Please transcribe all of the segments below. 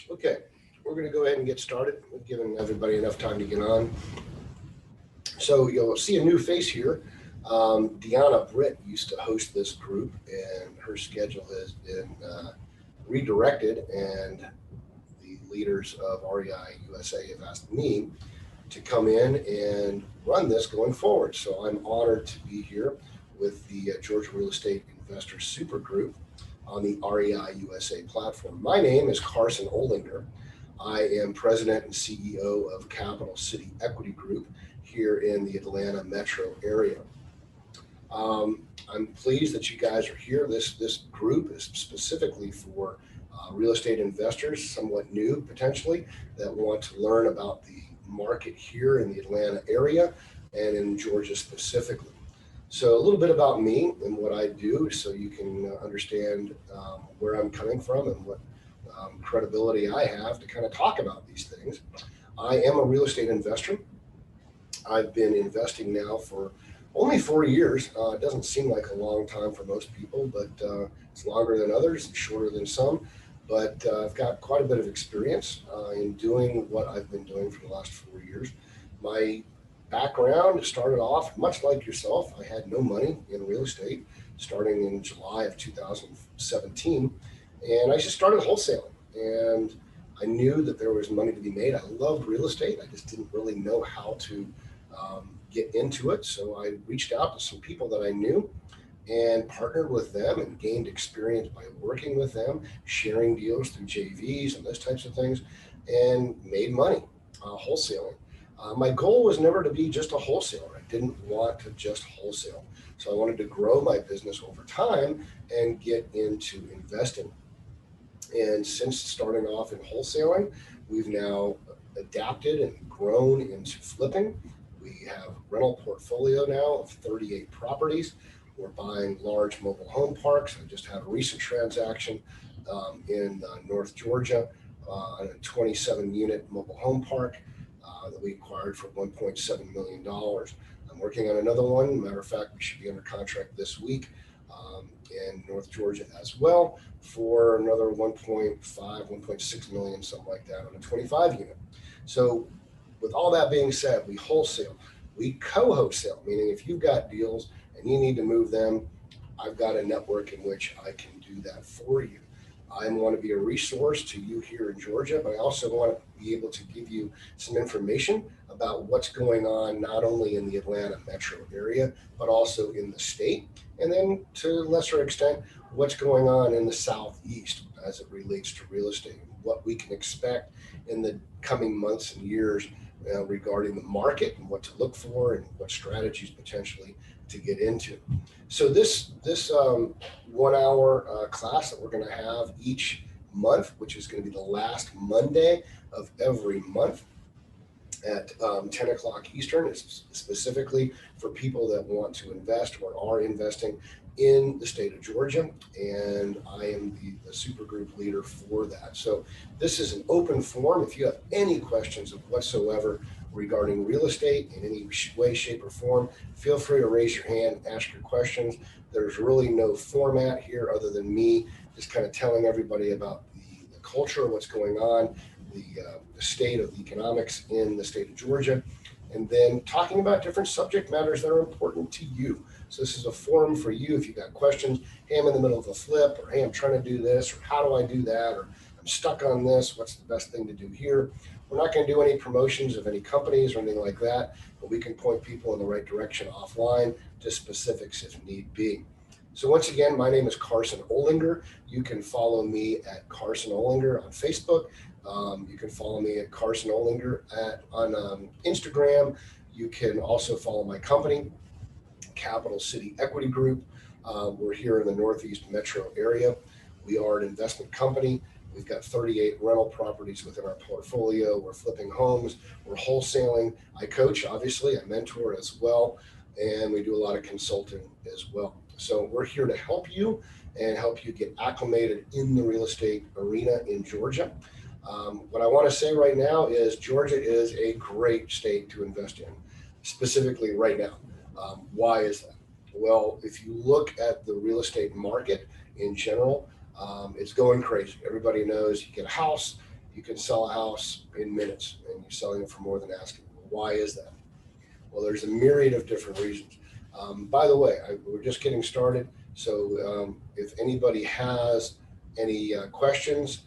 Okay, we're going to go ahead and get started. We've given everybody enough time to get on. So you'll see a new face here. Deanna Britt used to host this group, and her schedule has been redirected, and the leaders of REI USA have asked me to come in and run this going forward. So I'm honored to be here with the Georgia Real Estate Investors Super Group on the REI USA platform. My name is Carson Olinger. I am president and CEO of Capital City Equity Group here in the Atlanta metro area. I'm pleased that you guys are here. This group is specifically for real estate investors, somewhat new potentially, that want to learn about the market here in the Atlanta area and in Georgia specifically. So a little bit about me and what I do so you can understand where I'm coming from and what credibility I have to kind of talk about these things. I am a real estate investor. I've been investing now for only 4 years. It doesn't seem like a long time for most people, but it's longer than others, shorter than some. But I've got quite a bit of experience in doing what I've been doing for the last 4 years. My background started off much like yourself. I had no money in real estate starting in July of 2017, and I just started wholesaling. And I knew that there was money to be made. I loved real estate. I just didn't really know how to get into it. So I reached out to some people that I knew and partnered with them and gained experience by working with them, sharing deals through JVs and those types of things, and made money wholesaling. My goal was never to be just a wholesaler. I didn't want to just wholesale. So I wanted to grow my business over time and get into investing. And since starting off in wholesaling, we've now adapted and grown into flipping. We have a rental portfolio now of 38 properties. We're buying large mobile home parks. I just had a recent transaction in North Georgia on a 27 unit mobile home park that we acquired for $1.7 million. I'm working on another one. Matter of fact, we should be under contract this week in North Georgia as well for another 1.5, 1.6 million, something like that on a 25 unit. So with all that being said, we wholesale, we co-wholesale, meaning if you've got deals and you need to move them, I've got a network in which I can do that for you. I want to be a resource to you here in Georgia, but I also want to be able to give you some information about what's going on not only in the Atlanta metro area, but also in the state, and then to a lesser extent, what's going on in the Southeast as it relates to real estate, what we can expect in the coming months and years regarding the market and what to look for and what strategies potentially to get into. So this 1 hour class that we're going to have each month, which is going to be the last Monday of every month at 10 o'clock Eastern, is specifically for people that want to invest or are investing in the state of Georgia, and I am the super group leader for that. So this is an open forum. If you have any questions of whatsoever regarding real estate in any way, shape, or form, feel free to raise your hand, ask your questions. There's really no format here other than me just kind of telling everybody about the culture, what's going on, the state of the economics in the state of Georgia, and then talking about different subject matters that are important to you. So this is a forum for you if you've got questions. Hey, I'm in the middle of a flip, or hey, I'm trying to do this, or how do I do that, or I'm stuck on this, what's the best thing to do here? We're not going to do any promotions of any companies or anything like that, but we can point people in the right direction offline to specifics if need be. So once again, my name is Carson Olinger. You can follow me at Carson Olinger on Facebook. You can follow me at Carson Olinger on Instagram. You can also follow my company, Capital City Equity Group. We're here in the Northeast metro area. We are an investment company. We've got 38 rental properties within our portfolio. We're flipping homes. We're wholesaling. I coach, obviously. I mentor as well. And we do a lot of consulting as well. So we're here to help you and help you get acclimated in the real estate arena in Georgia. What I want to say right now is Georgia is a great state to invest in, specifically right now. Why is that? Well, if you look at the real estate market in general, it's going crazy. Everybody knows you get a house, you can sell a house in minutes and you're selling it for more than asking. Why is that? Well, there's a myriad of different reasons. By the way, we're just getting started. So if anybody has any questions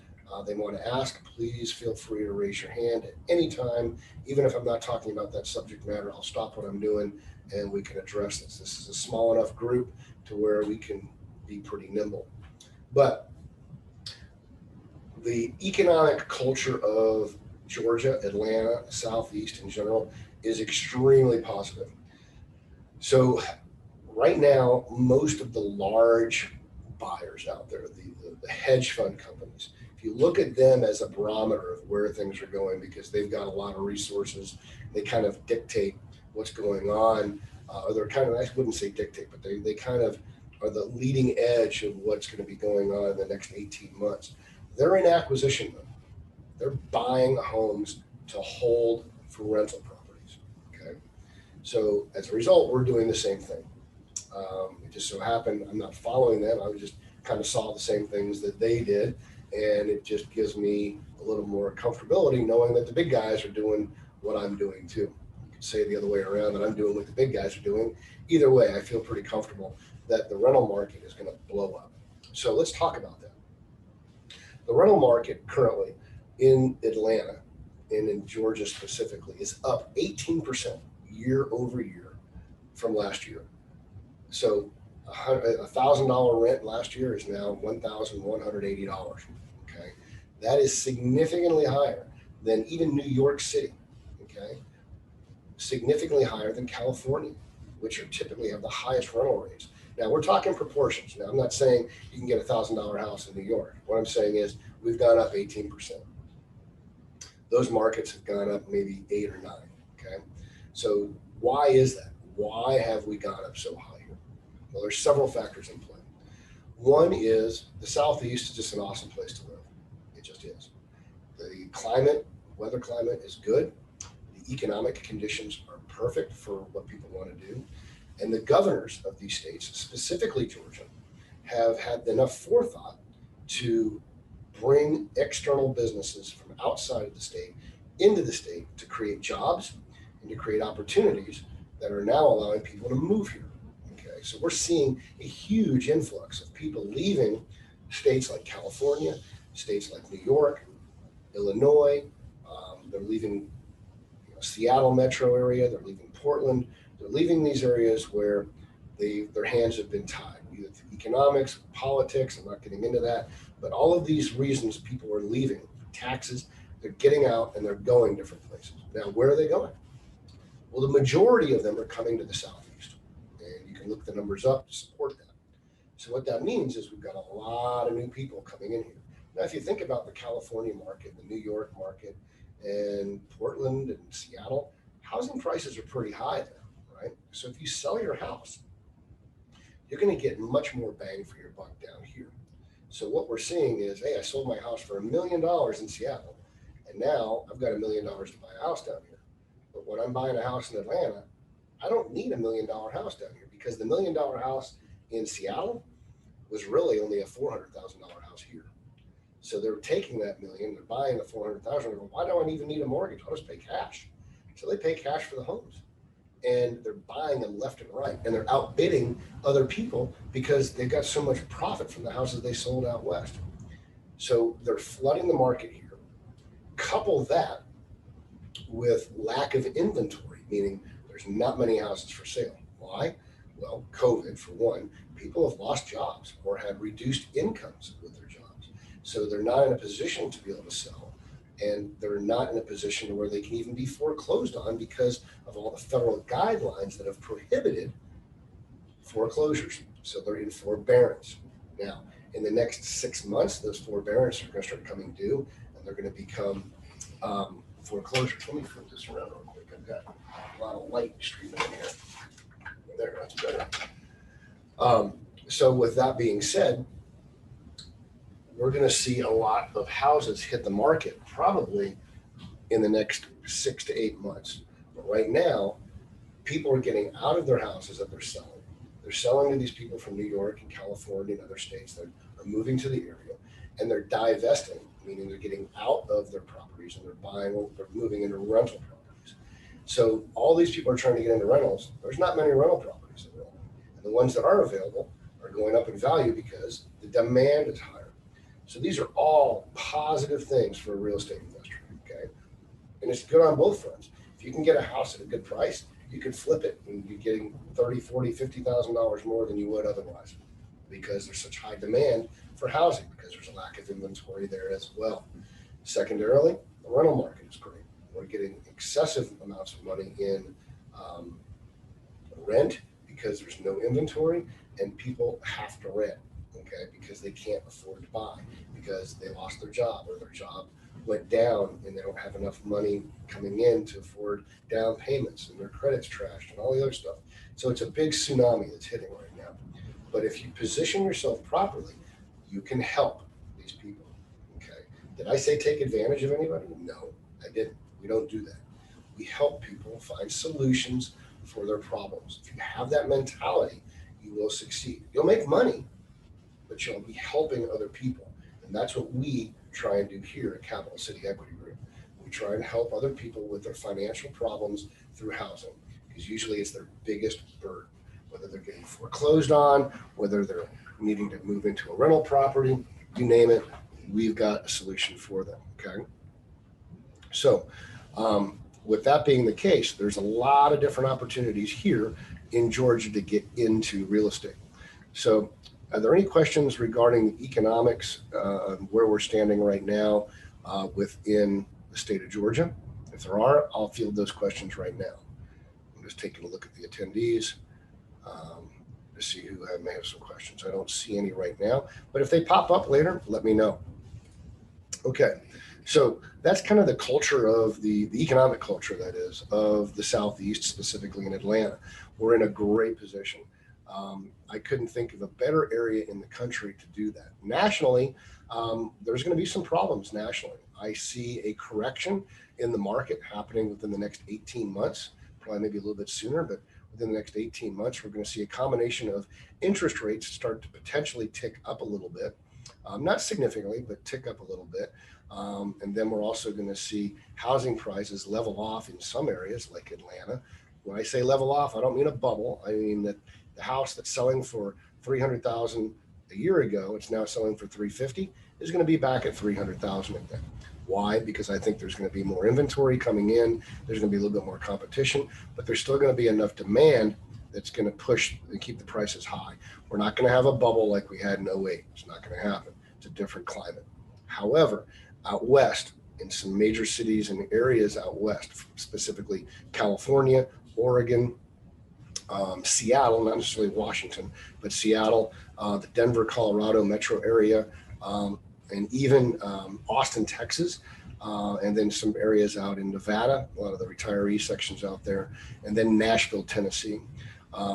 they want to ask, please feel free to raise your hand at any time. Even if I'm not talking about that subject matter, I'll stop what I'm doing and we can address this. This is a small enough group to where we can be pretty nimble. But the economic culture of Georgia, Atlanta, Southeast in general is extremely positive. So right now, most of the large buyers out there, the hedge fund companies, if you look at them as a barometer of where things are going, because they've got a lot of resources, they kind of dictate what's going on, or they're kind of, I wouldn't say dictate, but they kind of are the leading edge of what's going to be going on in the next 18 months. They're in acquisition mode. They're buying homes to hold for rental properties. Okay. So as a result, we're doing the same thing. It just so happened I'm not following them. I just kind of saw the same things that they did. And it just gives me a little more comfortability knowing that the big guys are doing what I'm doing too. You could say it the other way around, that I'm doing what the big guys are doing. Either way, I feel pretty comfortable that the rental market is going to blow up. So let's talk about that. The rental market currently in Atlanta and in Georgia specifically is up 18% year over year from last year. So $1,000 rent last year is now $1,180. Okay, that is significantly higher than even New York City. Okay, significantly higher than California, which are typically have the highest rental rates. Now we're talking proportions. Now I'm not saying you can get $1,000 house in New York. What I'm saying is we've gone up 18%. Those markets have gone up maybe 8 or 9. Okay, so why is that? Why have we gone up so high here? Well, there's several factors in play. One is the Southeast is just an awesome place to live. It just is. The climate, weather climate is good. The economic conditions are perfect for what people want to do. And the governors of these states, specifically Georgia, have had enough forethought to bring external businesses from outside of the state into the state to create jobs and to create opportunities that are now allowing people to move here. Okay, so we're seeing a huge influx of people leaving states like California, states like New York, Illinois. They're leaving Seattle metro area. They're leaving Portland. They're leaving these areas where their hands have been tied, either through economics, politics. I'm not getting into that, but all of these reasons people are leaving, taxes, they're getting out and they're going different places. Now, where are they going? Well, the majority of them are coming to the Southeast, and you can look the numbers up to support that. So what that means is we've got a lot of new people coming in here. Now, if you think about the California market, the New York market, and Portland and Seattle, housing prices are pretty high there, right? So if you sell your house, you're going to get much more bang for your buck down here. So what we're seeing is, hey, I sold my house for $1 million in Seattle, and now I've got $1 million to buy a house down here. But when I'm buying a house in Atlanta, I don't need $1 million house down here because the $1 million house in Seattle was really only a $400,000 house here. So they're taking that million, they're buying the $400,000. Why do I even need a mortgage? I'll just pay cash. So they pay cash for the homes, and they're buying them left and right, and they're outbidding other people because they've got so much profit from the houses they sold out west. So they're flooding the market here. Couple that with lack of inventory, meaning there's not many houses for sale. Why? Well, COVID for one. People have lost jobs or had reduced incomes with their jobs. So they're not in a position to be able to sell, and they're not in a position where they can even be foreclosed on because of all the federal guidelines that have prohibited foreclosures. So they're in forbearance. Now, in the next 6 months, those forbearance are going to start coming due, and they're going to become foreclosures. Let me flip this around real quick. I've got a lot of light streaming in here. There, that's better. So with that being said, we're going to see a lot of houses hit the market probably in the next 6 to 8 months. But right now, people are getting out of their houses that they're selling. They're selling to these people from New York and California and other states that are moving to the area, and they're divesting. meaning they're getting out of their properties and they're moving into rental properties. So all these people are trying to get into rentals. There's not many rental properties available. And the ones that are available are going up in value because the demand is higher. So these are all positive things for a real estate investor, okay? And it's good on both fronts. If you can get a house at a good price, you can flip it and you're getting $30,000, $40,000, $50,000 more than you would otherwise, because there's such high demand for housing, because there's a lack of inventory there as well. Secondarily, the rental market is great. We're getting excessive amounts of money in rent because there's no inventory and people have to rent, okay, because they can't afford to buy, because they lost their job or their job went down and they don't have enough money coming in to afford down payments and their credit's trashed and all the other stuff. So it's a big tsunami that's hitting right now. But if you position yourself properly, you can help these people, okay? Did I say take advantage of anybody? No, I didn't. We don't do that. We help people find solutions for their problems. If you have that mentality, you will succeed. You'll make money, but you'll be helping other people. And that's what we try and do here at Capital City Equity Group. We try and help other people with their financial problems through housing, because usually it's their biggest burden, whether they're getting foreclosed on, whether they're needing to move into a rental property, you name it, we've got a solution for them, okay? So with that being the case, there's a lot of different opportunities here in Georgia to get into real estate. So are there any questions regarding the economics, where we're standing right now within the state of Georgia? If there are, I'll field those questions right now. I'm just taking a look at the attendees to see who may have some questions. I don't see any right now, but if they pop up later, let me know. Okay, so that's kind of the culture of the economic culture, that is, of the Southeast, specifically in Atlanta. We're in a great position. I couldn't think of a better area in the country to do that. Nationally, there's going to be some problems nationally. I see a correction in the market happening within the next 18 months, probably maybe a little bit sooner, but within the next 18 months, we're going to see a combination of interest rates start to potentially tick up a little bit, not significantly, but tick up a little bit. And then we're also going to see housing prices level off in some areas like Atlanta. When I say level off, I don't mean a bubble. I mean that the house that's selling for $300,000 a year ago, it's now selling for $350,000, is going to be back at $300,000 again. Why? Because I think there's going to be more inventory coming in. There's going to be a little bit more competition, but there's still going to be enough demand that's going to push and keep the prices high. We're not going to have a bubble like we had in 2008. It's not going to happen. It's a different climate. However, out west, in some major cities and areas out west, specifically California, Oregon, Seattle, not necessarily Washington, but Seattle, the Denver, Colorado metro area, and even Austin, Texas, and then some areas out in Nevada, a lot of the retiree sections out there, and then Nashville, Tennessee.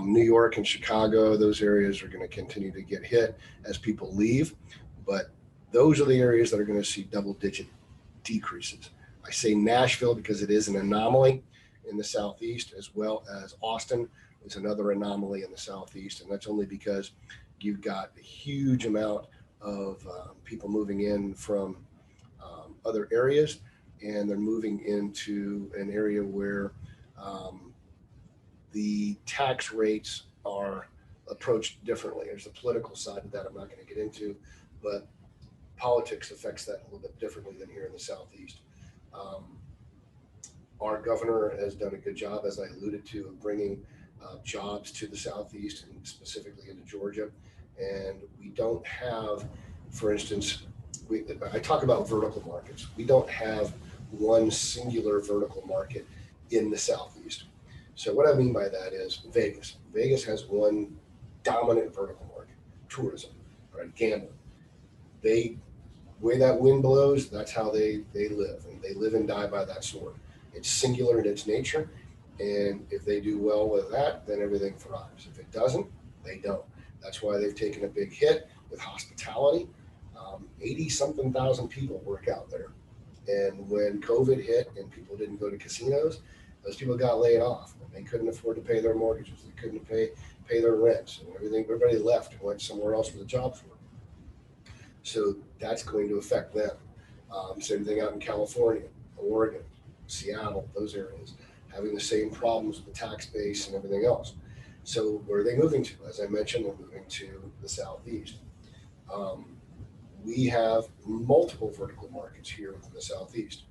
New York and Chicago, those areas are going to continue to get hit as people leave, but those are the areas that are going to see double-digit decreases. I say Nashville because it is an anomaly in the Southeast, as well as Austin is another anomaly in the Southeast, and that's only because you've got a huge amount of people moving in from other areas, and they're moving into an area where the tax rates are approached differently. There's a political side of that I'm not going to get into, but politics affects that a little bit differently than here in the Southeast. Our governor has done a good job, as I alluded to, of bringing jobs to the Southeast and specifically into Georgia. And we don't have, for instance, I talk about vertical markets. We don't have one singular vertical market in the Southeast. So what I mean by that is Vegas. Vegas has one dominant vertical market, tourism, right? Gambling. The way that wind blows, that's how they live, and they live and die by that sword. It's singular in its nature, and if they do well with that, then everything thrives. If it doesn't, they don't. That's why they've taken a big hit with hospitality. 80-something thousand people work out there, and when COVID hit and people didn't go to casinos, those people got laid off. They couldn't afford to pay their mortgages. They couldn't pay their rents, and everything. Everybody left and went somewhere else with a job for them. So that's going to affect them. Same thing out in California, Oregon, Seattle, those areas, having the same problems with the tax base and everything else. So where are they moving to? As I mentioned, they're moving to the Southeast. Um, we have multiple vertical markets here within the Southeast.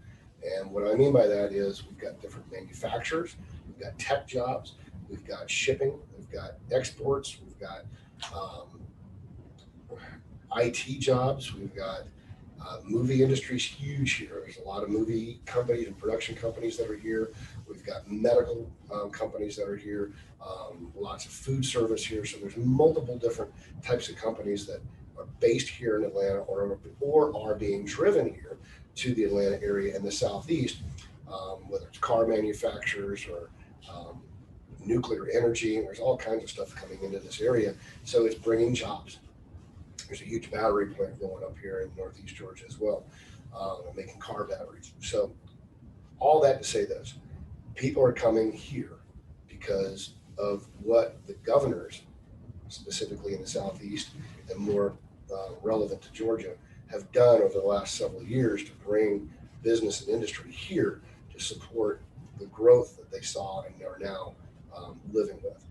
And what I mean by that is we've got different manufacturers, we've got tech jobs, we've got shipping, we've got exports, we've got um, IT jobs, we've got movie industry's huge here. There's a lot of movie companies and production companies that are here. We've got medical companies that are here, lots of food service here. So there's multiple different types of companies that are based here in Atlanta or are being driven here to the Atlanta area and the Southeast, whether it's car manufacturers or nuclear energy. There's all kinds of stuff coming into this area. So it's bringing jobs. There's a huge battery plant going up here in Northeast Georgia as well, making car batteries. So all that to say this, people are coming here because of what the governors, specifically in the Southeast and more relevant to Georgia, have done over the last several years to bring business and industry here to support the growth that they saw and are now living with.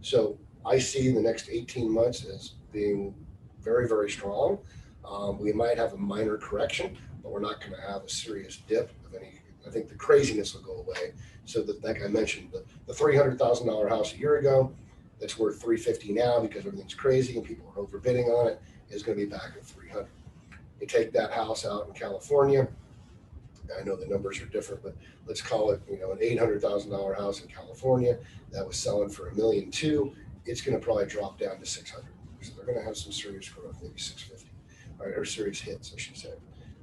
So I see the next 18 months as being very, very strong. We might have a minor correction, but we're not going to have a serious dip of any. I think the craziness will go away. So that, like I mentioned, the $300,000 house a year ago, that's worth $350 now because everything's crazy and people are overbidding on it, is going to be back at $300. You take that house out in California. I know the numbers are different, but let's call it, an $800,000 house in California that was selling for $1.2 million. It's going to probably drop down to $600. So they're going to have some serious growth, maybe 650, or serious hits, I should say.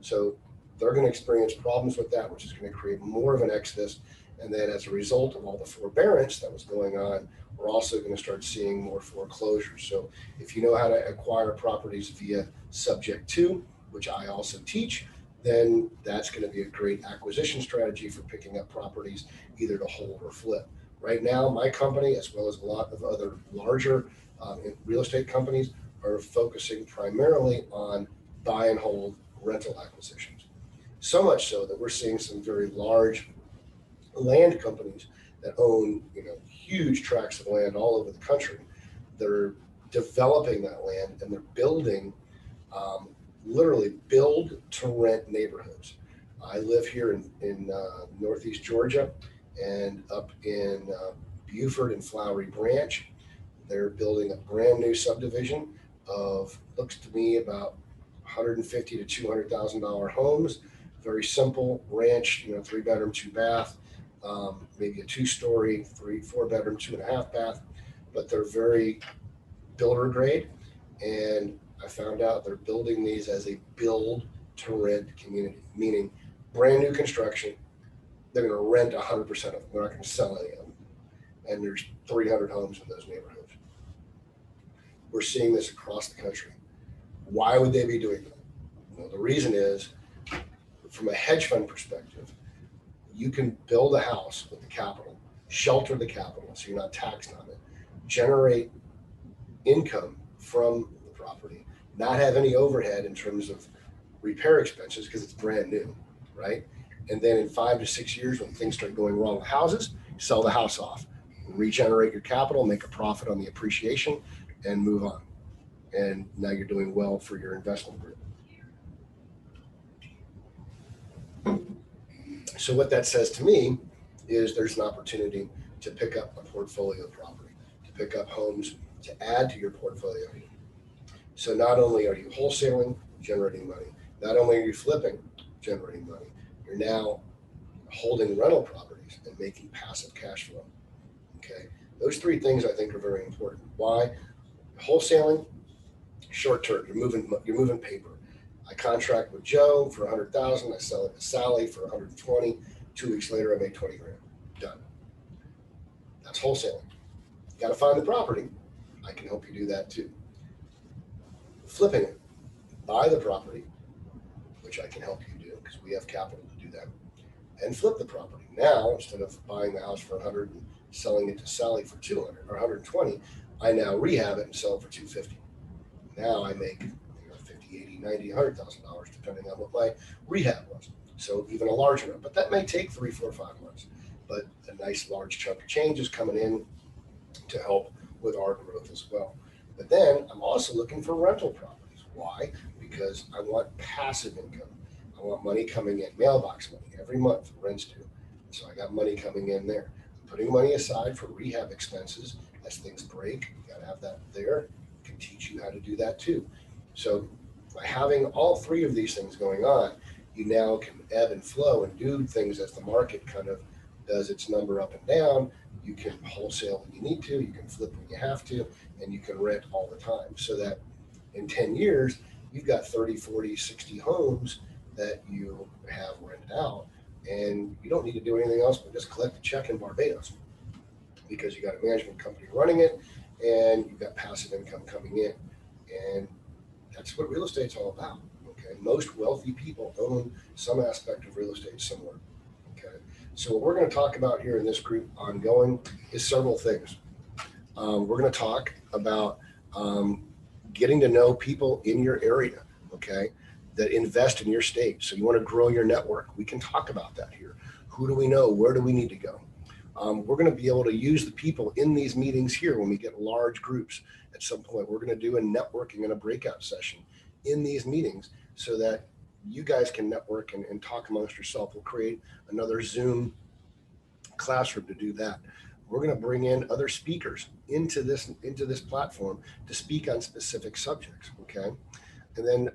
So they're going to experience problems with that, which is going to create more of an exodus. And then as a result of all the forbearance that was going on, we're also going to start seeing more foreclosures. So if you know how to acquire properties via subject to, which I also teach, then that's going to be a great acquisition strategy for picking up properties either to hold or flip. Right now, my company, as well as a lot of other larger real estate companies, are focusing primarily on buy and hold rental acquisitions. So much so that we're seeing some very large land companies that own, huge tracts of land all over the country. They're developing that land and they're building, literally build to rent neighborhoods. I live here in Northeast Georgia and up in Beaufort and Flowery Branch. They're building a brand new subdivision of, looks to me, about $150,000 to $200,000 homes. Very simple ranch, 3-bedroom, 2-bath, maybe a 2-story, 4-bedroom, 2.5-bath, but they're very builder grade. And I found out they're building these as a build to rent community, meaning brand new construction. They're going to rent 100% of them. They're not going to sell any of them. And there's 300 homes in those neighborhoods. We're seeing this across the country. Why would they be doing that? Well, the reason is, from a hedge fund perspective, you can build a house with the capital, shelter the capital so you're not taxed on it, generate income from the property, not have any overhead in terms of repair expenses because it's brand new, right? And then in 5 to 6 years, when things start going wrong with houses, sell the house off, regenerate your capital, make a profit on the appreciation, and move on. And now you're doing well for your investment group. So what that says to me is there's an opportunity to pick up a portfolio property, to pick up homes, to add to your portfolio. So not only are you wholesaling, generating money, not only are you flipping, generating money, you're now holding rental properties and making passive cash flow. Okay, those 3 things I think are very important. Why? Wholesaling, short term. You're moving paper. I contract with Joe for $100,000. I sell it to Sally for $120. 2 weeks later, I make $20,000. Done. That's wholesaling. You got to find the property. I can help you do that too. Flipping it, buy the property, which I can help you do because we have capital to do that, and flip the property. Now, instead of buying the house for $100 and selling it to Sally for $200 or $120, I now rehab it and sell it for $250. Now I make 50, 80, 90, $100,000, depending on what my rehab was. So even a larger amount, but that may take 3, 4, 5 months. But a nice large chunk of change is coming in to help with our growth as well. But then I'm also looking for rental properties. Why? Because I want passive income. I want money coming in, mailbox money every month, rent's due. So I got money coming in there. Putting money aside for rehab expenses as things break, you got to have that there. I can teach you how to do that too. So by having all three of these things going on, you now can ebb and flow and do things as the market kind of does its number up and down. You can wholesale when you need to, you can flip when you have to, and you can rent all the time. So that in 10 years, you've got 30, 40, 60 homes that you have rented out, and you don't need to do anything else but just collect a check in Barbados because you got a management company running it and you've got passive income coming in. And that's what real estate's all about. Okay. Most wealthy people own some aspect of real estate somewhere. Okay. So what we're going to talk about here in this group ongoing is several things. We're going to talk about getting to know people in your area, okay, that invest in your state. So you want to grow your network. We can talk about that here. Who do we know? Where do we need to go? We're going to be able to use the people in these meetings here when we get large groups. At some point, we're going to do a networking and a breakout session in these meetings so that you guys can network and talk amongst yourself. We'll create another Zoom classroom to do that. We're going to bring in other speakers into this platform to speak on specific subjects, okay? And then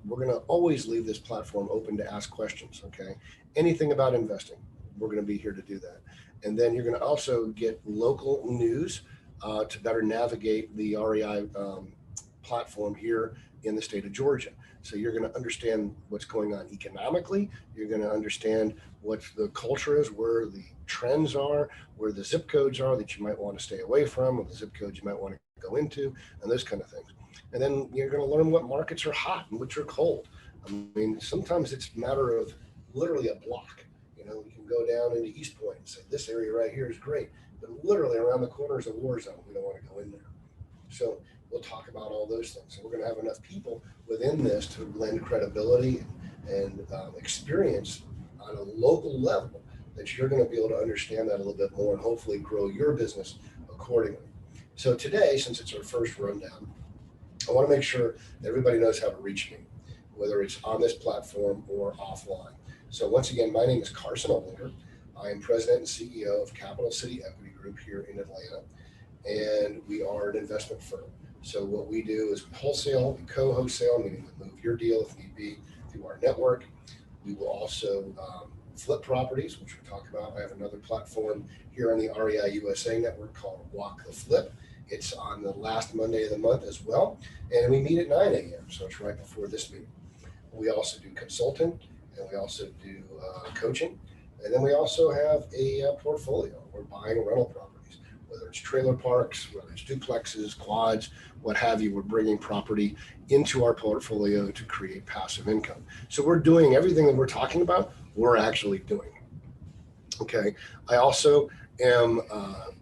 we're going to always leave this platform open to ask questions, okay? Anything about investing, we're going to be here to do that. And then you're going to also get local news to better navigate the REI platform here in the state of Georgia. So you're going to understand what's going on economically. You're going to understand what the culture is, where the trends are, where the zip codes are that you might want to stay away from, or the zip codes you might want to go into, and those kind of things. And then you're going to learn what markets are hot and which are cold. I mean, sometimes it's a matter of literally a block. You know, you can go down into East Point and say, this area right here is great. But literally around the corner is a war zone. We don't want to go in there. So we'll talk about all those things. And we're going to have enough people within this to lend credibility and experience on a local level that you're going to be able to understand that a little bit more and hopefully grow your business accordingly. So today, since it's our first rundown, I want to make sure that everybody knows how to reach me, whether it's on this platform or offline. So once again, my name is Carson Olinger. I am president and CEO of Capital City Equity Group here in Atlanta, and we are an investment firm. So what we do is we wholesale, we co-wholesale, meaning we move your deal if need be through our network. We will also flip properties, which we'll talk about. I have another platform here on the REI USA network called Walk the Flip. It's on the last Monday of the month as well, and we meet at 9 a.m., so it's right before this meeting. We also do consulting, and we also do coaching, and then we also have a portfolio. We're buying rental properties, whether it's trailer parks, whether it's duplexes, quads, what have you. We're bringing property into our portfolio to create passive income. So we're doing everything that we're talking about, we're actually doing. Okay, I also am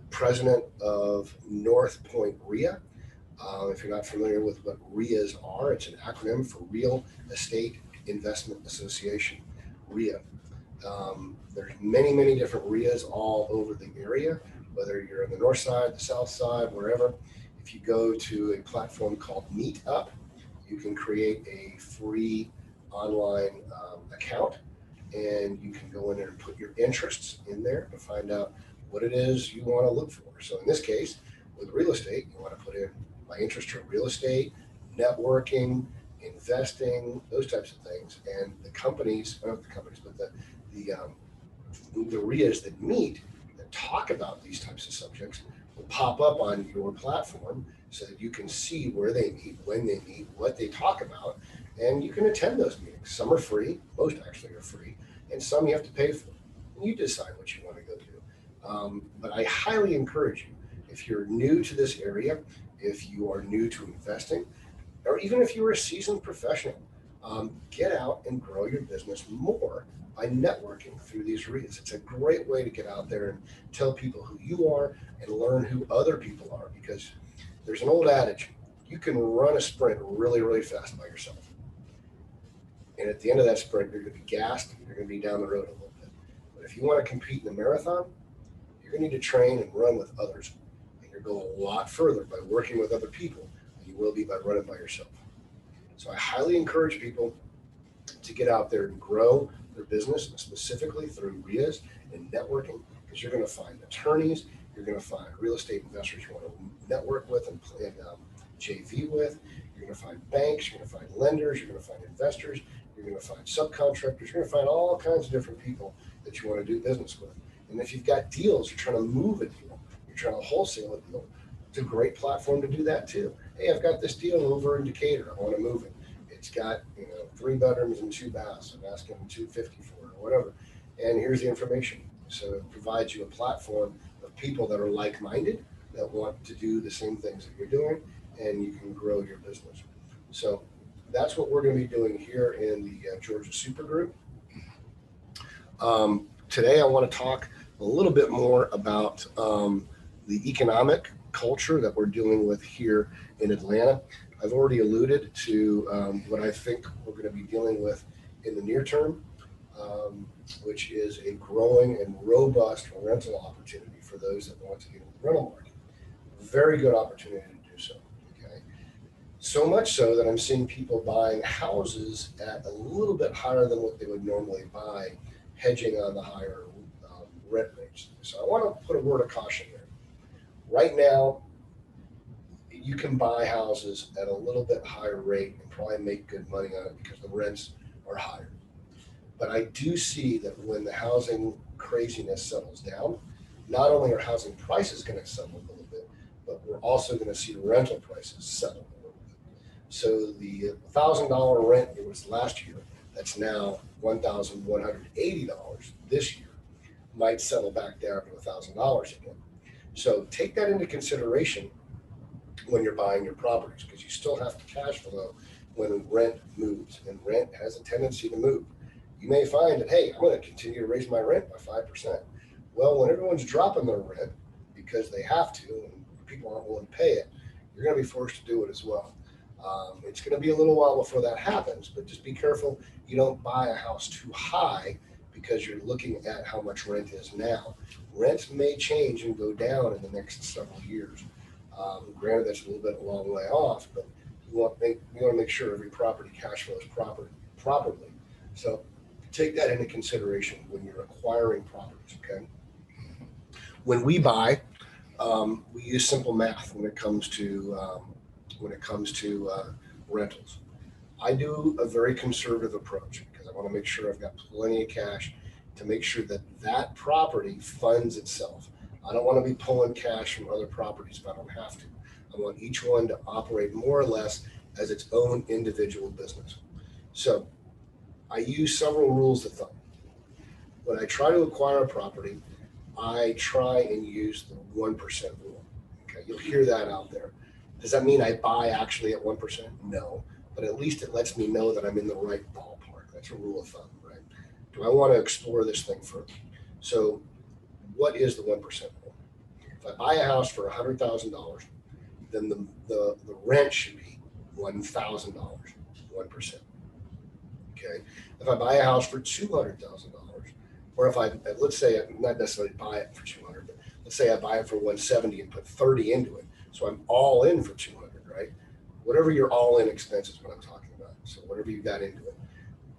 president of North Point REIA. If you're not familiar with what REIAs are, it's an acronym for Real Estate Investment Association, REIA. There's many different REIAs all over the area, whether you're in the north side, the south side, wherever. If you go to a platform called Meetup, you can create a free online account, and you can go in there and put your interests in there to find out what it is you want to look for. So in this case, with real estate, you want to put in my interest in real estate, networking, investing, those types of things. And the companies, not the companies, but the REIAs that meet, that talk about these types of subjects, will pop up on your platform so that you can see where they meet, when they meet, what they talk about, and you can attend those meetings. Some are free, most actually are free, and some you have to pay for. And you decide what you want to go do. But I highly encourage you, if you're new to this area, if you are new to investing, or even if you're a seasoned professional, get out and grow your business more by networking through these REIAs. It's a great way to get out there and tell people who you are and learn who other people are, because there's an old adage, you can run a sprint really fast by yourself. And at the end of that sprint, you're going to be gassed, you're going to be down the road a little bit. But if you want to compete in the marathon, you're going to need to train and run with others. And you're going a lot further by working with other people than you will be by running by yourself. So I highly encourage people to get out there and grow their business, specifically through REIAs and networking, because you're going to find attorneys, you're going to find real estate investors you want to network with and JV with. You're going to find banks, you're going to find lenders, you're going to find investors, you're going to find subcontractors, you're going to find all kinds of different people that you want to do business with. And if you've got deals, you're trying to move a deal, you're trying to wholesale a deal, it's a great platform to do that too. Hey, I've got this deal over in Decatur, I want to move it. It's got 3 bedrooms and 2 baths. I'm asking $250 for it or whatever. And here's the information. So it provides you a platform of people that are like-minded, that want to do the same things that you're doing, and you can grow your business. So that's what we're going to be doing here in the Georgia Super Group. Today I want to talk a little bit more about the economic culture that we're dealing with here in Atlanta. I've already alluded to what I think we're going to be dealing with in the near term, which is a growing and robust rental opportunity for those that want to get into the rental market. Very good opportunity to do so. Okay, so much so that I'm seeing people buying houses at a little bit higher than what they would normally buy, hedging on the higher rent rates. So I want to put a word of caution there. Right now, you can buy houses at a little bit higher rate and probably make good money on it because the rents are higher. But I do see that when the housing craziness settles down, not only are housing prices going to settle a little bit, but we're also going to see rental prices settle a little bit. So the $1,000 rent it was last year, that's now $1,180 this year, might settle back down to $1,000 again. So take that into consideration when you're buying your properties, because you still have to cash flow when rent moves, and rent has a tendency to move. You may find that, hey, I'm going to continue to raise my rent by 5%. Well, when everyone's dropping their rent because they have to and people aren't willing to pay it, you're going to be forced to do it as well. It's going to be a little while before that happens, but just be careful you don't buy a house too high because you're looking at how much rent is now. Rents may change and go down in the next several years. Granted, that's a little bit a long way off, but we want to make sure every property cash flows properly. So take that into consideration when you're acquiring properties. Okay. When we buy, we use simple math when it comes to rentals. I do a very conservative approach because I want to make sure I've got plenty of cash to make sure that that property funds itself. I don't want to be pulling cash from other properties if I don't have to. I want each one to operate more or less as its own individual business. So I use several rules of thumb. When I try to acquire a property, I try and use the 1% rule. Okay, you'll hear that out there. Does that mean I buy actually at 1%? No, but at least it lets me know that I'm in the right ballpark. That's a rule of thumb, right? Do I want to explore this thing further? So what is the 1% rule? If I buy a house for $100,000, then the rent should be $1,000, 1%. Okay. If I buy a house for $200,000, or if let's say not necessarily buy it for 200, but let's say I buy it for 170 and put 30 into it, so I'm all in for 200, right? Whatever your all-in expense is what I'm talking about. So whatever you got into it.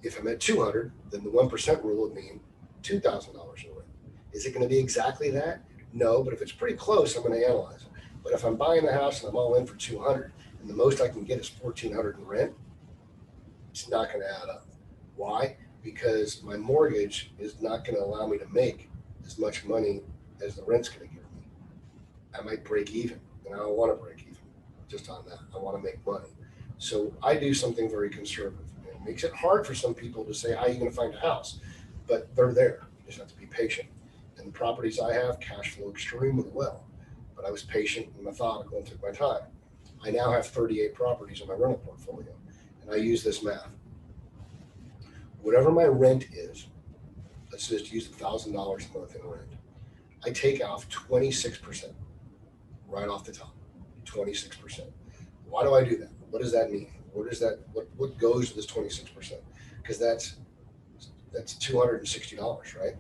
If I'm at 200, then the 1% rule would mean $2,000 in rent. Is it going to be exactly that? No, but if it's pretty close, I'm going to analyze it. But if I'm buying the house and I'm all in for 200, and the most I can get is 1,400 in rent, it's not going to add up. Why? Because my mortgage is not going to allow me to make as much money as the rent's going to give me. I might break even, and I don't want to break even just on that. I want to make money. So I do something very conservative. It makes it hard for some people to say, how are you going to find a house? But they're there. You just have to be patient. And the properties I have cash flow extremely well. But I was patient and methodical and took my time. I now have 38 properties in my rental portfolio, and I use this math. Whatever my rent is, let's just use $1,000 a month in rent. I take off 26% right off the top, 26%. Why do I do that? What does that mean? What goes to this 26%? because that's $260, right?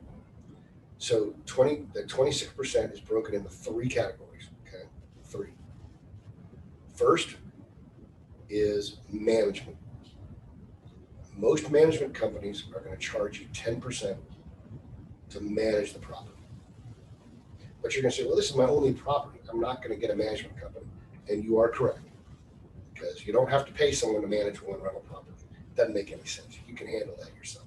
So 26% is broken into three categories. Okay, three. First is management. Most management companies are going to charge you 10% to manage the property. But you're going to say, well, this is my only property. I'm not going to get a management company. And you are correct, because you don't have to pay someone to manage one rental property. It doesn't make any sense. You can handle that yourself.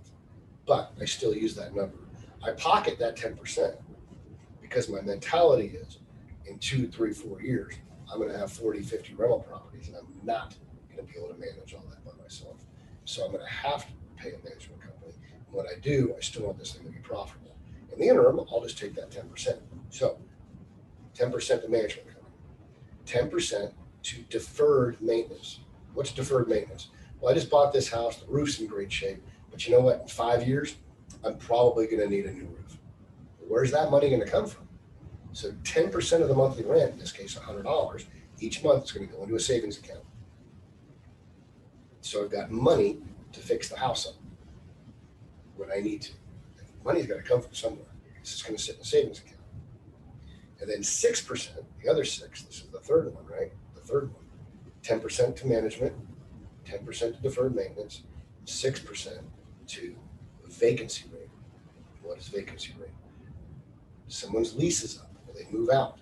But I still use that number. I pocket that 10% because my mentality is in 2, 3, 4 years, I'm going to have 40, 50 rental properties, and I'm not going to be able to manage all that by myself. So I'm going to have to pay a management company. And when I do, I still want this thing to be profitable. In the interim, I'll just take that 10%. So 10% to management company, 10% to deferred maintenance. What's deferred maintenance? Well, I just bought this house, the roof's in great shape, but you know what? In 5 years, I'm probably going to need a new roof. Where's that money going to come from? So 10% of the monthly rent, in this case $100, each month is going to go into a savings account. So I've got money to fix the house up when I need to. Money's got to come from somewhere. It's just going to sit in a savings account. And then 6%, the other 6, this is the third one, right? The third one, 10% to management, 10% to deferred maintenance, 6% to vacancy rate. What is vacancy rate? Someone's lease is up, or they move out.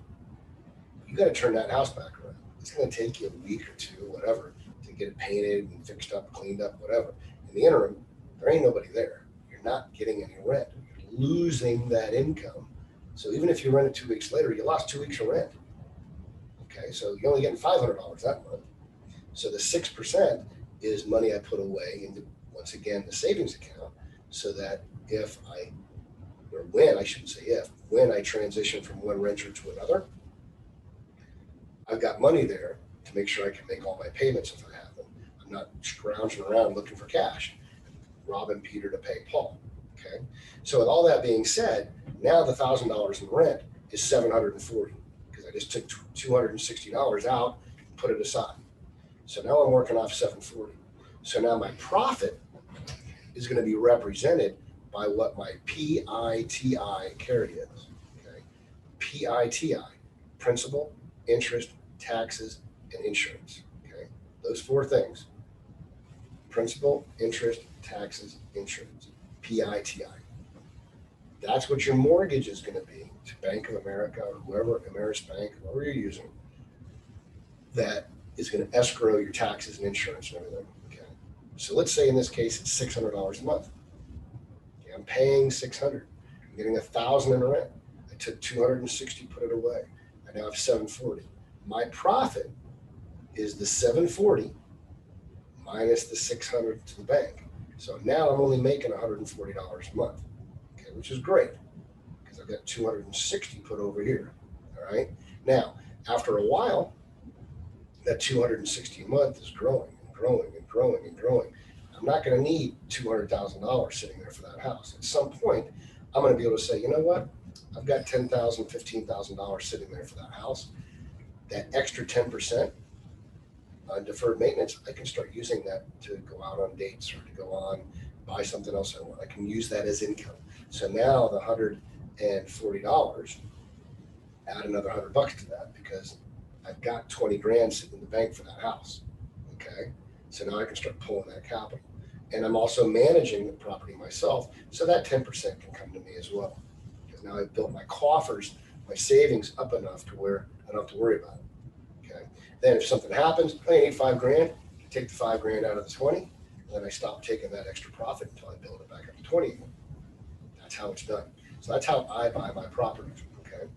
You got to turn that house back around. It's going to take you a week or two, whatever, to get it painted and fixed up, cleaned up, whatever. In the interim, there ain't nobody there. You're not getting any rent. You're losing that income. So even if you rent it 2 weeks later, you lost 2 weeks of rent. Okay, so you're only getting $500 that month. So the 6% is money I put away into, once again, the savings account, so that when I transition from one renter to another, I've got money there to make sure I can make all my payments if I have them. I'm not scrounging around looking for cash, robbing Peter to pay Paul. Okay, so with all that being said, now the $1,000 in rent is $740 because I just took $260 out and put it aside. So now I'm working off $740. So now my profit is going to be represented by what my PITI carry is. Okay, PITI, principal, interest, taxes, and insurance. Okay, those 4 things: principal, interest, taxes, insurance. PITI. That's what your mortgage is going to be to Bank of America or whoever, Ameris Bank, whoever you're using. That is going to escrow your taxes and insurance and everything. Okay, so let's say in this case it's $600 a month. Okay, I'm paying $600. I'm getting $1,000 in rent. I took $260, put it away. I now have $740. My profit is the $740 minus the $600 to the bank. So now I'm only making $140 a month, okay, which is great because I've got $260 put over here. All right. Now, after a while, that $260 a month is growing and growing and growing and growing. I'm not going to need $200,000 sitting there for that house. At some point, I'm going to be able to say, you know what? I've got $10,000, $15,000 sitting there for that house. That extra 10% on deferred maintenance, I can start using that to go out on dates or to go on buy something else I want. I can use that as income. So now the $140, add another $100 to that because I've got 20 grand sitting in the bank for that house. Okay, so now I can start pulling that capital, and I'm also managing the property myself, so that 10% can come to me as well. Because now I've built my coffers, my savings up enough to where I don't have to worry about it. Okay. Then if something happens, I need 5 grand, I take the 5 grand out of the 20, and then I stop taking that extra profit until I build it back up to 20 again. That's how it's done. So that's how I buy my properties. Okay.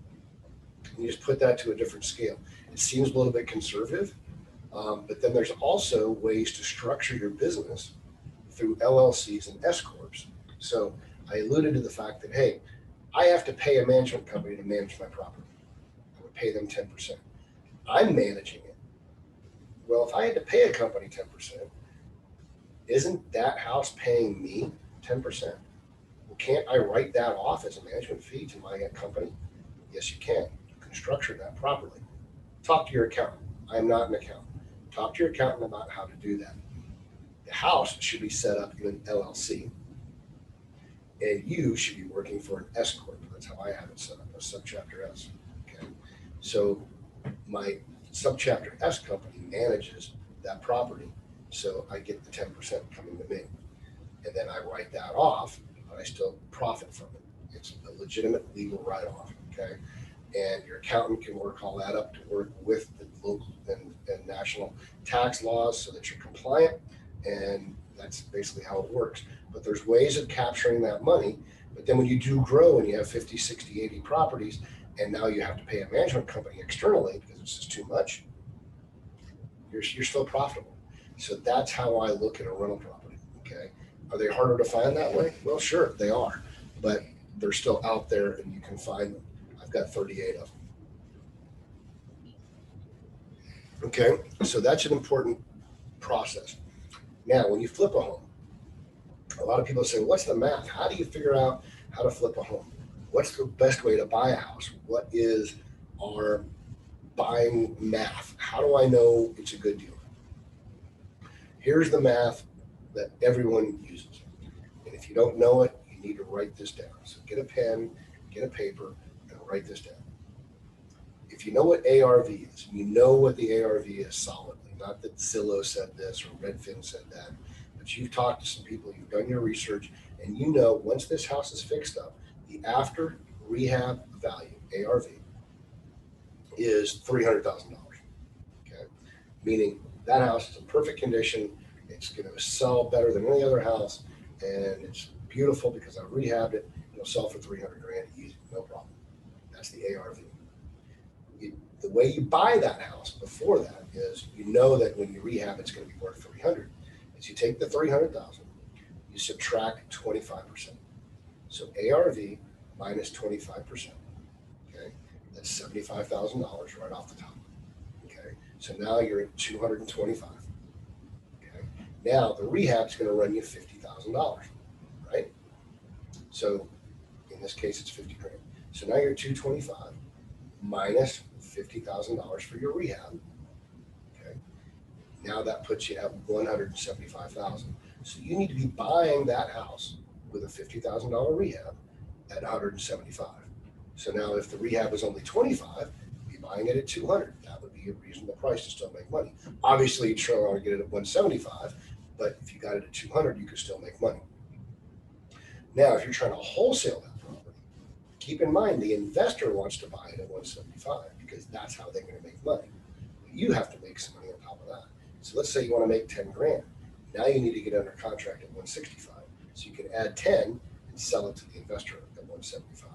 And you just put that to a different scale. It seems a little bit conservative, but then there's also ways to structure your business through LLCs and S corps. So I alluded to the fact that, hey, I have to pay a management company to manage my property. I would pay them 10%. I'm managing it. Well, if I had to pay a company 10%, isn't that house paying me 10%? Well, can't I write that off as a management fee to my company? Yes, you can. You can structure that properly. Talk to your accountant. I am not an accountant. Talk to your accountant about how to do that. The house should be set up in an LLC, and you should be working for an S corp. That's how I have it set up, a subchapter S. Okay, so my subchapter S company manages that property, so I get the 10% coming to me, and then I write that off, but I still profit from it. It's a legitimate legal write-off. Okay, and your accountant can work all that up to work with the local and national tax laws so that you're compliant, and that's basically how it works. But there's ways of capturing that money. But then when you do grow and you have 50, 60, 80 properties, and now you have to pay a management company externally because it's just too much, you're still profitable. So that's how I look at a rental property. Okay, are they harder to find that way? Well, sure, they are, but they're still out there and you can find them. I've got 38 of them. Okay, so that's an important process. Now, when you flip a home, a lot of people say, what's the math? How do you figure out how to flip a home? What's the best way to buy a house? What is our buying math? How do I know it's a good deal? Here's the math that everyone uses. And if you don't know it, you need to write this down. So get a pen, get a paper, and write this down. If you know what ARV is, you know what the ARV is solidly, not that Zillow said this or Redfin said that, but you've talked to some people, you've done your research, and you know once this house is fixed up, the after rehab value, ARV, is $300,000. Okay, meaning that house is in perfect condition, it's going to sell better than any other house, and it's beautiful because I rehabbed it. It'll sell for 300 grand easy, no problem. That's the ARV. The way you buy that house before that is you know that when you rehab it's going to be worth 300. Is you take the 300,000, you subtract 25%. So ARV minus 25%. Okay, that's $75,000 right off the top. Okay, so now you're at 225. Okay, now the rehab is going to run you $50,000, right? So in this case it's 50 grand. So now you're 225 minus $50,000 for your rehab. Okay, now that puts you at 175,000. So you need to be buying that house with a $50,000 rehab at 175. So now if the rehab is only 25, you'd be buying it at 200. That would be a reasonable price to still make money. Obviously, you'd sure want to get it at 175, but if you got it at 200, you could still make money. Now, if you're trying to wholesale that property, keep in mind the investor wants to buy it at 175 because that's how they're going to make money. You have to make some money on top of that. So let's say you want to make 10 grand. Now you need to get under contract at 165. So you can add 10 and sell it to the investor at 175.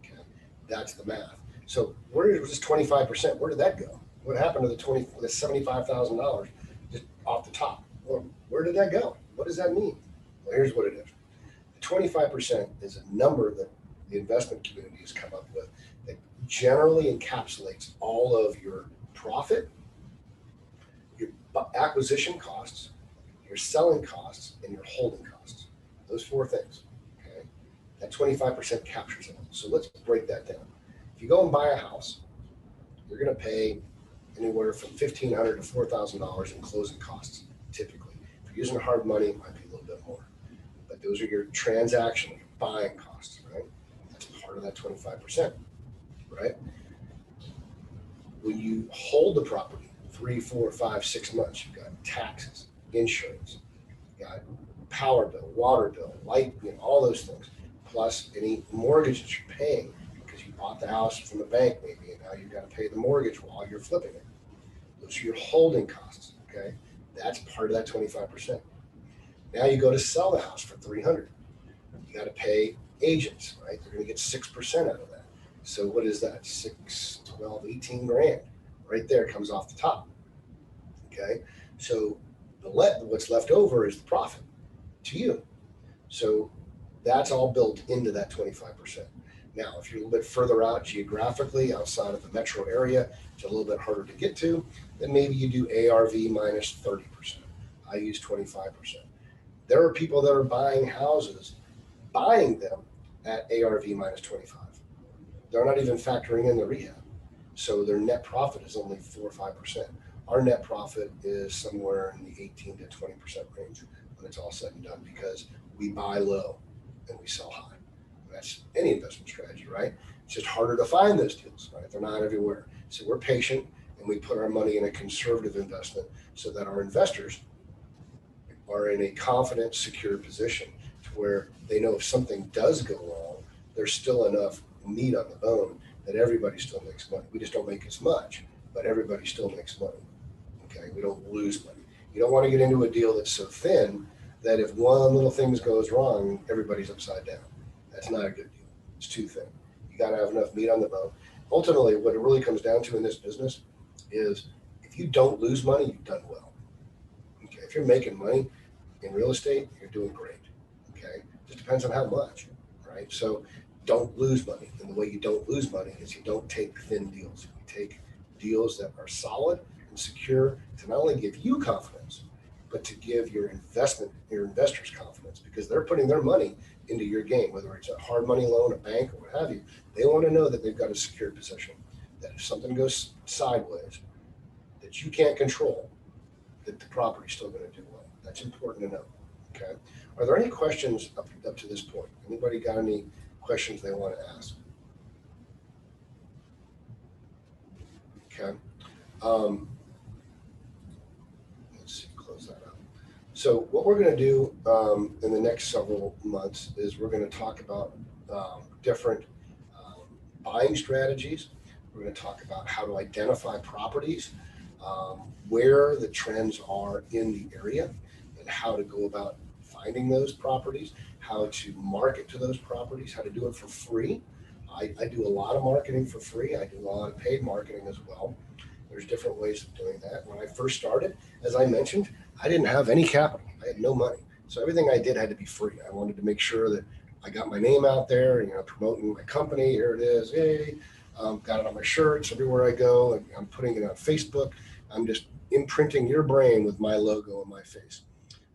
Okay, that's the math. So where was this 25%? Where did that go? What happened to the $75,000 just off the top? Well, where did that go? What does that mean? Well, here's what it is. The 25% is a number that the investment community has come up with that generally encapsulates all of your profit, your acquisition costs, your selling costs, and your holding costs. Those four things. Okay, that 25% captures it. So let's break that down. If you go and buy a house, you're going to pay anywhere from $1,500 to $4,000 in closing costs. Typically, if you're using hard money, it might be a little bit more. But those are your transactional, your buying costs, right? That's part of that 25%, right? When you hold the property 3, 4, 5, 6 months, you've got taxes, insurance, you've got power bill, water bill, light, all those things, plus any mortgage that you're paying because you bought the house from the bank maybe, and now you've got to pay the mortgage while you're flipping it. Those are your holding costs, okay? That's part of that 25%. Now you go to sell the house for 300. You got to pay agents, right? They're going to get 6% out of that. So what is that? 6, 12, 18 grand. Right there comes off the top. Okay. So what's left over is the profit to you. So that's all built into that 25%. Now, if you're a little bit further out geographically outside of the metro area, it's a little bit harder to get to, then maybe you do ARV minus 30%. I use 25%. There are people that are buying houses, buying them at ARV minus 25. They're not even factoring in the rehab. So their net profit is only 4 or 5%. Our net profit is somewhere in the 18 to 20% range when it's all said and done, because we buy low and we sell high. And that's any investment strategy, right? It's just harder to find those deals, right? They're not everywhere. So we're patient and we put our money in a conservative investment so that our investors are in a confident, secure position to where they know if something does go wrong, there's still enough meat on the bone that everybody still makes money. We just don't make as much, but everybody still makes money. Okay, we don't lose money. You don't want to get into a deal that's so thin that if one little thing goes wrong, everybody's upside down. That's not a good deal. It's too thin. You got to have enough meat on the bone. Ultimately, what it really comes down to in this business is if you don't lose money, you've done well. Okay, if you're making money in real estate, you're doing great. Okay, just depends on how much, right? So don't lose money. And the way you don't lose money is you don't take thin deals. You take deals that are solid and secure to not only give you confidence, but to give your investors confidence, because they're putting their money into your game, whether it's a hard money loan, a bank, or what have you. They want to know that they've got a secure position, that if something goes sideways that you can't control, that the property's still going to do well. That's important to know. Okay. Are there any questions up to this point? Anybody got any questions they want to ask? Okay. Let's see, close that out. So what we're going to do in the next several months is we're going to talk about different buying strategies. We're going to talk about how to identify properties, where the trends are in the area, and how to go about finding those properties, how to market to those properties, how to do it for free. I do a lot of marketing for free. I do a lot of paid marketing as well. There's different ways of doing that. When I first started, as I mentioned, I didn't have any capital. I had no money. So everything I did had to be free. I wanted to make sure that I got my name out there, promoting my company. Here it is. Hey, got it on my shirts everywhere I go. And I'm putting it on Facebook. I'm just imprinting your brain with my logo and my face,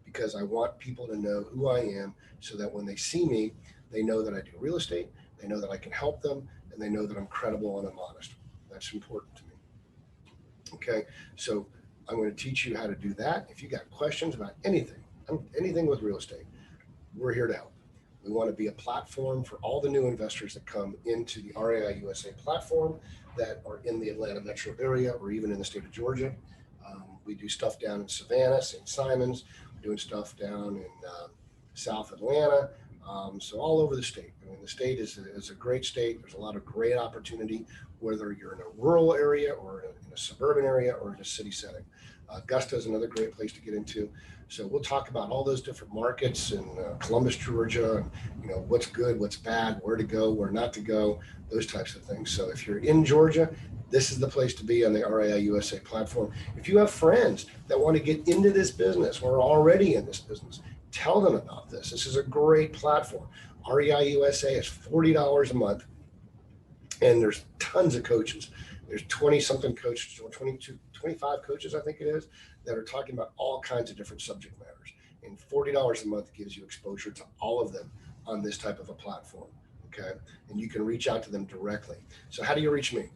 because I want people to know who I am so that when they see me, they know that I do real estate, they know that I can help them, and they know that I'm credible and I'm honest. That's important to me. Okay, so I'm going to teach you how to do that. If you got questions about anything with real estate, we're here to help. We want to be a platform for all the new investors that come into the REI USA platform that are in the Atlanta metro area or even in the state of Georgia. We do stuff down in Savannah, St. Simons. We're doing stuff down in South Atlanta. So all over the state. I mean, the state is a great state. There's a lot of great opportunity, whether you're in a rural area or in a suburban area or in a city setting. Augusta is another great place to get into. So we'll talk about all those different markets in Columbus, Georgia, and what's good, what's bad, where to go, where not to go, those types of things. So if you're in Georgia, this is the place to be on the REI USA platform. If you have friends that want to get into this business or are already in this business, tell them about this. This is a great platform. REI USA is $40 a month, and there's tons of coaches. There's 20-something coaches, or 22, 25 coaches, I think it is, that are talking about all kinds of different subject matters. And $40 a month gives you exposure to all of them on this type of a platform. Okay, and you can reach out to them directly. So how do you reach me?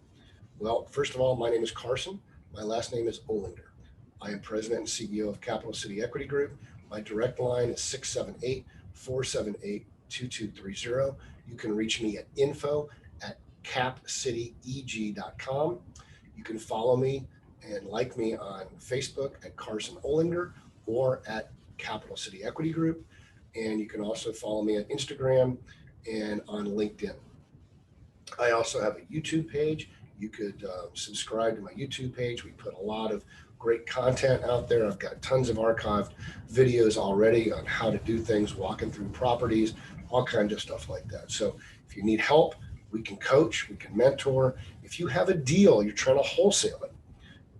Well, first of all, my name is Carson. My last name is Olinger. I am president and CEO of Capital City Equity Group. My direct line is 678-478-2230. You can reach me at info@capcityeg.com. You can follow me and like me on Facebook at Carson Olinger or at Capital City Equity Group. And you can also follow me on Instagram and on LinkedIn. I also have a YouTube page. You could subscribe to my YouTube page. We put a lot of great content out there. I've got tons of archived videos already on how to do things, walking through properties, all kinds of stuff like that. So if you need help, we can coach, we can mentor. If you have a deal, you're trying to wholesale it,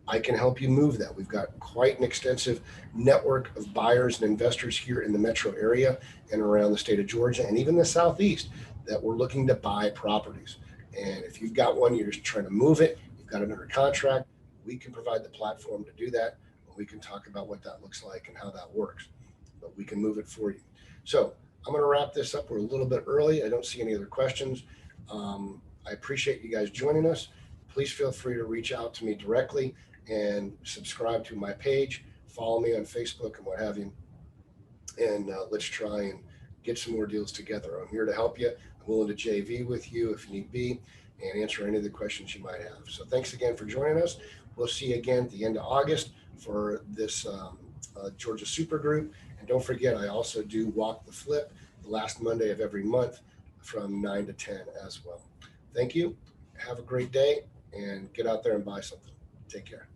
I can help you move that. We've got quite an extensive network of buyers and investors here in the metro area and around the state of Georgia and even the Southeast that we're looking to buy properties. And if you've got one, you're just trying to move it, you've got it under contract, we can provide the platform to do that. We can talk about what that looks like and how that works, but we can move it for you. So I'm going to wrap this up. We're a little bit early. I don't see any other questions. I appreciate you guys joining us. Please feel free to reach out to me directly and subscribe to my page, follow me on Facebook and what have you. and let's try and get some more deals together. I'm here to help you. I'm willing to JV with you if need be and answer any of the questions you might have. So thanks again for joining us. We'll see you again at the end of August for this Georgia Super Group. And don't forget, I also do Walk the Flip the last Monday of every month from 9 to 10 as well. Thank you. Have a great day and get out there and buy something. Take care.